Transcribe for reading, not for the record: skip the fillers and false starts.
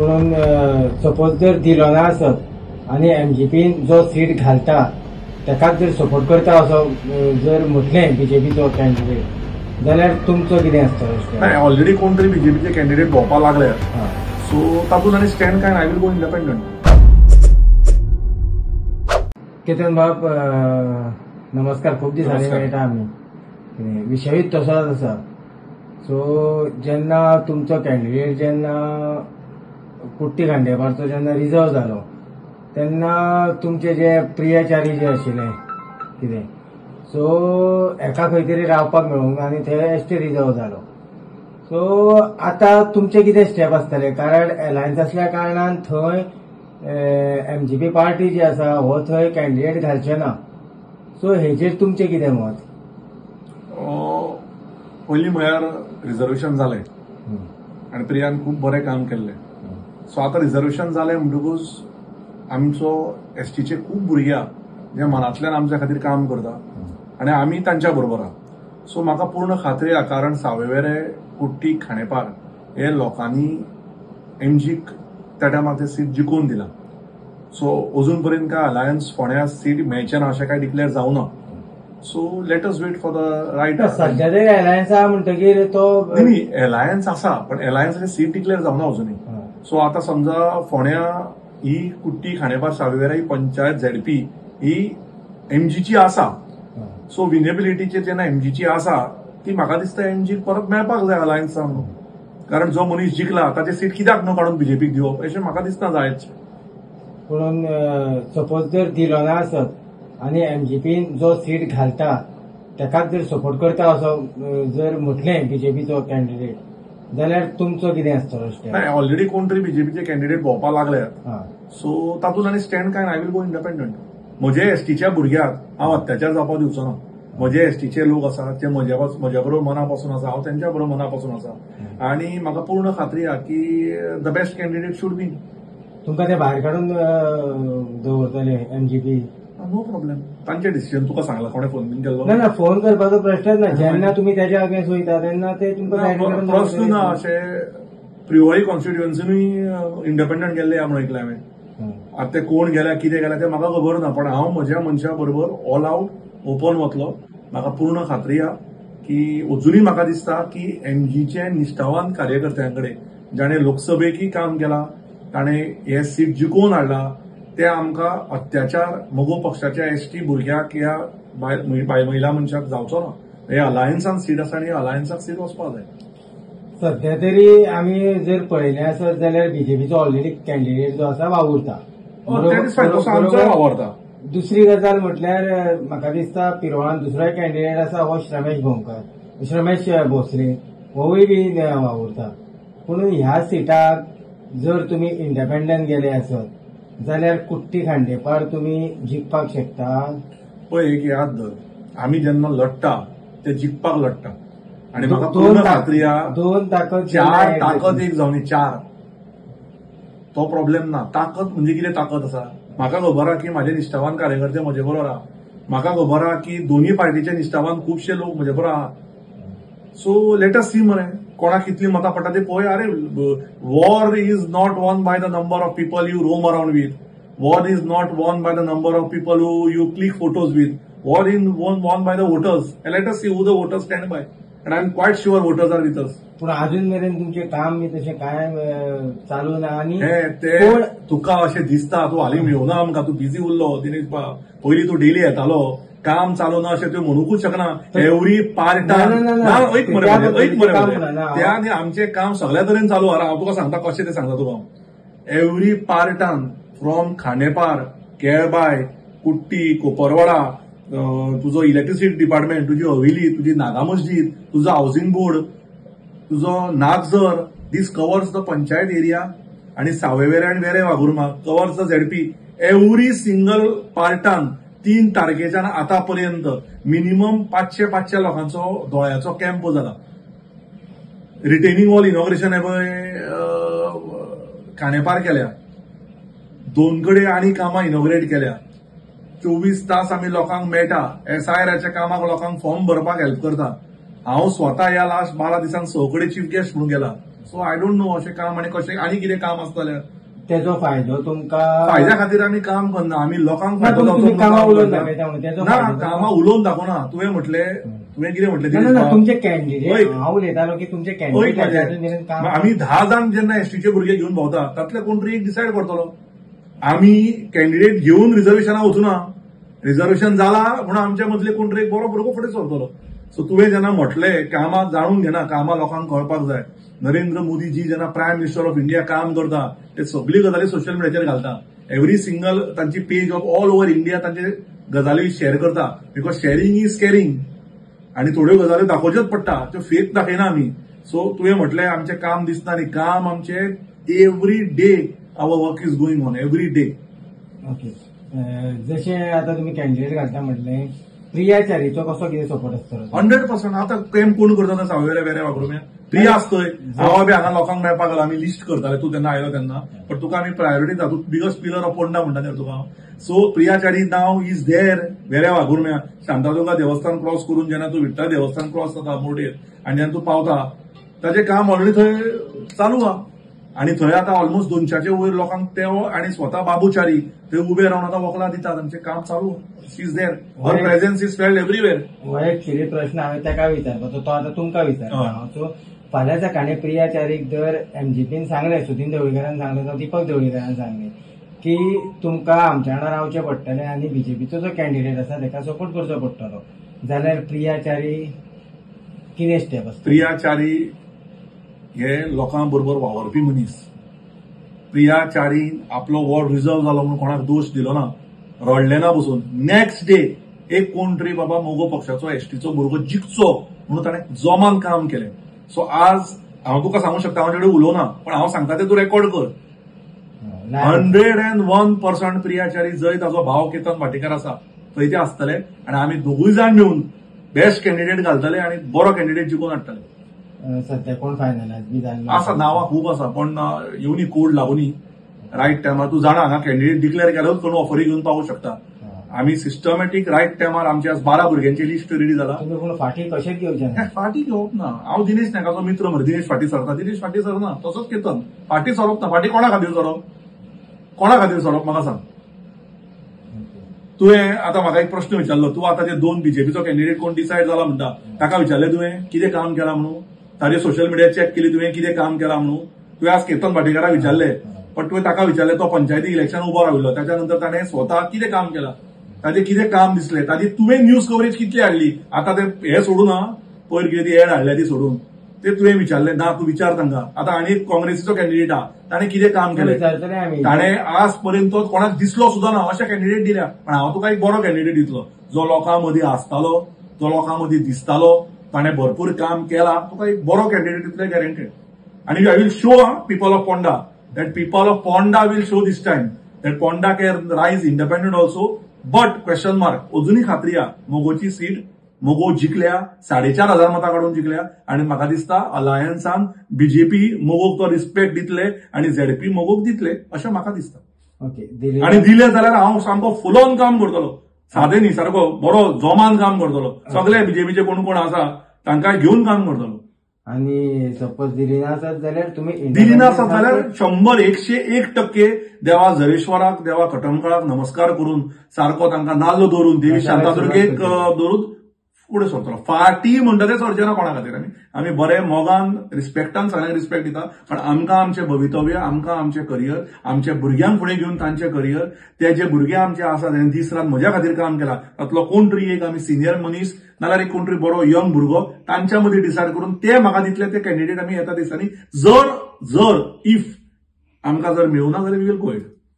पूण सपोज जर दिलो ना आसत आनी एमजीपीन जो सीट घालता ताकाच जर सपोर्ट करता असो जर म्हटलें बीजेपीचो कॅन्डिडेट जाल्यार तुमचो कितें आसतलो? ऑलरेडी कोण तरी बीजेपीचे कॅन्डिडेट भोंवपाक लागले, सो तातूंत आनी स्टँड काय I will go independent. Ketan बाब नमस्कार. खूब दिसांनी मेळटा आमी. विशयूच तसोच आसा. सो जेन्ना तुमचो कॅन्डिडेट जेन्ना कुट्टी खांडेपारचो जेन्ना रिजर्व जालो तेन्ना तुमचे जे प्रियचारी जे आशिल्ले कितें सो एका खंय तरी रावपाक मेळूंक आनी थंय एसटी रिजर्व जालो. सो आतां तुमचे कितें स्टेप आसतले? कारण एलायन्स आसल्या कारणान थंय एमजीपी पार्टी जी आसा हो थंय कॅन्डिडेट घालचे ना. सो हेजेर तुमचें कितें मत? पयलीं म्हळ्यार रिजर्वेशन जालें आनी प्रियान खूब बरें काम केल्लें. सो आतां रिजर्वेशन जालें म्हणटकूच आमचो एसटीचे खूब भुरगे जे मनांतल्यान आमच्या खातीर काम करता आनी आमी तांच्या बरोबर आहा. सो म्हाका पूर्ण खात्री आहा, कारण सावयवेरें, कुट्टी, खांडेपार हे लोकांनी एमजीक त्या टायमार ते सीट जिखून दिला. सो अजून पर्यंत काय अलायन्स फोंड्या सीट मेळचें ना अशें काय डिक्लेअर जावना. So let us wait for the right. सध्या तरी अलायन्स आहा म्हणटकीर तो न्ही अलायन्स आसा पण अलायन्साची सीट डिक्लेअर जावना अजुनूय. सो आतां समजा फोंड्या ही कुट्टी, खांडेपार, सावयवेरा ही पंचायत झेडपी ही एमजीची आसा. सो विनेबिलिटीचेर जेन्ना एमजीची आसा ती म्हाका दिसता एमजी परत मेळपाक जाय अलायन्सान. कारण जो मनीस जिखला ताचे सीट कित्याक न्हू काडून बीजेपीक दिवप अशें म्हाका दिसता जायच. पूण सपोज जर दिलो ना आसत आनी एमजीपीन जो सीट घालता ताकाच जर सपोर्ट करता असो जर म्हटलें बीजेपीचो कॅन्डिडेट जाल्यार तुमचो कितें आसतलो? ऑलरेडी कोण तरी बीजेपीचे कॅन्डिडेट भोंवपाक लागले, सो तातूंत आनी स्टँड काय आय विल गो इंडिपेंडंट. म्हजे एसटीच्या भुरग्याक हांव अत्याचार जावपाक दिवचो ना. म्हजे एसटीचे लोक आसात ते म्हज्या बरोबर मनापासून आसा, हांव तेंच्या बरोबर मनापासून आसा आनी म्हाका पूर्ण खात्री आहा की the best candidate should be. तुमकां ते भायर काडून दवरतले एमजीपी? नो प्रॉब्लेम, तांचे डिसिजन. तुका सांगला कोणे फोन बीन केल्लो? ना फोन करपाचो प्रश्नच ना. जेन्ना तुमी तेच्या अगेन्स्ट वयता तेन्ना ते तुमकां प्रश्न ना. अशें प्रिवरी कॉन्स्टिट्युएन्सीनूय इंडिपेंडंट गेल्ले म्हणून ऐकलें हांवें. आतां ते कोण गेल्या कितें गेल्या ते म्हाका खबर ना, पण हांव म्हज्या मनशा बरोबर ऑल आउट ओपन वतलो. म्हाका पूर्ण खात्री आहा की अजुनूय म्हाका दिसता की एमजीचे निश्ठावान कार्यकर्त्यांकडे जाणे लोकसभेकय काम केलां, ताणें हे सीट जिखून हाडला, ते आमकां अत्याचार मगो पक्षाच्या एसटी भुरग्याक या महिला मनशाक जावचो ना. हे अलायन्सान सीट आसा आनी अलायन्साक सीट वचपाक जाय. सध्या तरी आमी जर पळयलें आसत जाल्यार बीजेपीचो ऑलरेडी कॅन्डिडेट जो आसा वावुरता. वावरता. दुसरी गजाल म्हटल्यार म्हाका दिसता पिरवळान दुसरोय कॅन्डिडेट आसा हो श्रमेश भोंवकर, श्रमेश भोसले होवूय बी वावुरता. पूण ह्या सीटाक जर तुमी इंडिपेंडंट गेले आसत जाल्यार कुट्टी खांडेपार तुमी जिखपाक शकता. पळय एक याद धर, आमी जेन्ना लढटा ते जिखपाक लढटा आनी म्हाका पूर्ण खात्री आहा दोन ताकद, चार ताकद एक जावनी चार. तो प्रॉब्लेम ना. ताकद म्हणजे कितें ताकद आसा? म्हाका खबर आहा की म्हाजे निश्ठावान कार्यकर्ते म्हजे बरोबर आहा. म्हाका खबर आहा की दोन्ही पार्टीचे निश्ठावान खुबशे लोक म्हजे बरोबर आहात. सो लेट अस सी मरे कोणाक कितली मतां पडटा ते पळय. अरे war is not won by the number of people you roam around with. War is not won by the number of people who you click photos with. War is won by the voters. Let us see who the voters stand by. And I am quite sure voters are with us. पूण अजून मेरेन तुमचे काम बी तशें कांय चालू ना. आनी ते तुका अशें दिसता तूं हालीं मेळूना आमकां, तूं बिजी उरलो दिनेश बाब. पयलीं तूं डेली येतालो, काम चालू ना अशें तूं म्हणूंकूच शकना. एवरी पार्टान ऐक मरे त्या आमचें काम सगळ्या तरेन चालू आहा. हांव तुका सांगता कशें तें सांगता तुका. एवरी पार्टान फ्रॉम खांडेपार, केळबाय, कुट्टी, कोपरवाडा, तुजो इलेक्ट्रिसिटी डिपार्टमेंट, तुजी हवेली, तुजी नागा मस्जीद, तुजो हावसिंग बोर्ड, तुजो Nagzar, this covers the panchayat area आनी सावयवेरें आनी वेरें वाघुर्मा covers the ZP. Every single पार्टान 3 तारखेच्यान आतां पर्यंत मिनिमम 500 लोकांचो दोळ्याचो कॅम्प जाला. रिटेनिंग वॉल इनॉग्रेशन हे पळय खांडेपार केल्या, 2 कडेन आनी कामां इनॉग्रेट केल्या. 24 तास आमी लोकांक मेळटा. एसआयआराच्या कामाक लोकांक फॉर्म भरपाक हेल्प करता. हांव स्वता ह्या लास्ट 12 दिसांक 6 कडेन चीफ गेस्ट म्हणून गेला. सो आय डोंट नो अशें काम आनी कशें आनी कितें काम आसतलें तेजो फायदो तुमकां फायद्या खातीर आमी काम करना आमी लोकांक कामां उलोवन कामां उलोवन दाखोवना तुवें कितें म्हटलें तुमचे कॅन्डिडेट हांव उलयतालो की तुमचे कॅन्डिडेट आमी 10 जाण जेन्ना एसटीचे भुरगे घेवन भोंवता तातले कोण तरी एक डिसायड करतलो आमी कॅन्डिडेट घेवन रिजर्वेशनाक वचूना रिजर्वेशन जाला म्हणून आमच्या मदले कोण तरी एक बरो भुरगो फुडें सरतलो सो तुवें जेन्ना म्हटलें कामां जाणून घेना कामां लोकांक कळपाक जाय नरेंद्र मोदी जी जेन्ना प्रायम मिनिस्टर ऑफ इंडिया काम करता ते सगळी गजाली सोशल मिडियाचेर घालता एव्हरी सिंगल तांची page of all over India तांचे गजाली शेअर करता बिकॉज शेअरिंग इज केअरिंग आणि थोड्यो गजाली दाखोवच्योच पडटा त्यो फेक दाखयना आमी सो तुवें म्हटलें आमचें काम दिसना न्ही काम आमचें every day our work is going on every day okay जशें आतां तुमी कॅन्डिडेट घालता म्हटलें प्रिया चारीचो कसो कितें सपोर्ट आसतलो 100% आतां केम कोण करता सावयवेल्या वेऱ्या वागुरुम्या प्रिया आसतय हांव बी हांगा लोकांक मेळपाक लागला आमी लिस्ट करताले तूं तेन्ना आयलो तेन्ना बट तुका आमी प्रायोरिटी दिता तूं बिगस्ट पिलर ऑफ पोंडा म्हणटा तें तुका सो प्रिया चारी नाव इज देर वेऱ्या वागुरुम्या शांतादुर्गा देवस्थान क्रॉस करून जेन्ना तूं विठ्ठल देवस्थान क्रॉस जाता मोरडेर आनी जेन्ना तूं पावता ताजें काम ऑलरेडी थंय चालू आहा आणि थंय आतां ऑलमोस्ट 200चे वयर लोकांक ते आणि स्वता बाबूचारी थंय उबे रावन आतां वखलां दिता तांचें काम चालू she is there her presence is felt everywhere हो एक सिरीयस प्रश्न हांवें ताका विचारपाचो तो आतां तुमकां विचारता सो फाल्यां सकाळीं प्रिया चारीक जर एमजीपीन सांगलें सुदीन ढवळीकरान सांगलें जावं दीपक ढवळीकरान सांगलें की तुमकां आमच्या वांगडा रावचें पडटलें आनी बीजेपीचो जो कॅन्डिडेट आसा ताका सपोर्ट करचो पडटलो जाल्यार प्रिया चारी कितें स्टेप आसता प्रिया चारी हे लोकां बरोबर वावरपी मनीस प्रिया चारीन आपलो वॉर्ड रिजर्व जालो म्हणून कोणाक दोश दिलो ना रडले ना बसून नेक्स्ट डे एक कोण तरी बाबा मोगो पक्षाचो एसटीचो भुरगो जिखचो म्हणून ताणें जोमान काम केलें सो आज हांव तुका सांगूंक शकता हांव तेडे उलोवना पण हांव सांगता तें तूं रेकॉर्ड कर 101% प्रिया चारी जंय ताचो भाव केतन भाटेकर आसा थंय ते आसतले आनी आमी दोगूय जाण मेळून बेस्ट कॅन्डिडेट घालतले आनी बरो कॅन्डिडेट जिखून हाडटले सध्या कोण फायनलात बी जाल्लो आसा नांवां खूब आसा पण येवनी कोड लागुनी रायट टायमार तूं जाणा हांगा कॅन्डिडेट डिक्लेअर केलोच कोण ऑफरी घेवन पावूंक शकता आमी सिस्टमॅटीक रायट टायमार आमची आज 12 भुरग्यांची लिस्ट रेडी जाला तुमी पूण फाटीं कशेंच घेवचें फाटीं घेवप ना हांव दिनेश नायकाचो मित्र मरे दिनेश फाटीं सरता दिनेश फाटीं सरना तसोच केतन फाटीं सरप ना फाटीं कोणा खातीर सरप म्हाका सांग तुवें आतां म्हाका एक प्रश्न विचारलो तूं आतां जे 2 बीजेपीचो कॅन्डिडेट कोण डिसायड जाला म्हणटा ताका विचारलें तुवें कितें काम केलां म्हणून ताजे सोशल मिडिया चॅक केली तुवें कितें काम केलां म्हणून तुवें आज केतन भाटेकाराक विचारलें पण तुवें ताका विचारलें तो पंचायती इलेक्शन उबो राविल्लो त्याच्या नंतर ताणें स्वता कितें काम केलां ताजें कितें काम दिसलें ताजी तुवें न्यूज कवरेज कितली हाडली आतां तें हें सोडून पयर कितें ती एड हाडल्या ती सोडून ते तुवें विचारलें ना तूं विचार तांकां आतां आनी एक काँग्रेसीचो कॅन्डिडेट आहा ताणें कितें काम केलें ताणें आज पर्यंत तो कोणाक दिसलो सुद्दां ना अशें कॅन्डिडेट दिल्या पण हांव तुका एक बरो कॅन्डिडेट दितलो जो लोकां मदीं आसतालो जो लोकां मदीं दिसतालो ताणें भरपूर काम केलां तुका एक बरो कॅन्डिडेट दितलें गॅरंटेड आनी I will show people of Ponda that people of Ponda will show this time that Ponda can rise independent also but question mark अजुनूय खात्री आहा मोगोची सीट मोगो जिखल्या 4,500 मतां काडून जिखल्या आनी म्हाका दिसता अलायन्सान बीजेपी मोगोक तो रिस्पेक्ट दितले आनी झेडपी मोगोक दितले अशें म्हाका दिसता ओके आनी दिले जाल्यार हांव सामको फुल ऑन काम करतलो सादें न्ही सारको बरो जोमान काम करतलो सगळे बीजेपीचे कोण कोण आसा तांकां घेवन काम करतलो आनी सपोज दिली नासत जाल्यार तुमी दिली नासत जाल्यार 100-101% देवा झरेश्वराक देवा कटमकाळाक नमस्कार करून सारको तांकां नाल्ल दवरून देवी शांतादुर्गेक दवरून फुडें सरतलो फाटीं म्हणटा तें सरचें ना कोणा खातीर आमी बरे मोगान रिस्पेक्टान सगळ्यांक रिस्पेक्ट दिता पण आमकां आमचें भवितव्य आमकां आमचें करियर आमच्या भुरग्यांक फुडें घेवन तांचें करियर ते जे भुरगे आमचे आसा तांणी दीस रात म्हज्या खातीर काम केलां तातलो कोण तरी एक आमी सिनियर मनीस नाल्यार एक कोण तरी बरो यंग भुरगो तांच्या मदीं डिसायड करून ते म्हाका दितले ते कॅन्डिडेट आमी येता दिसांनी जर इफ आमकां जर मेळूना जाल्यार वी वील गो हेड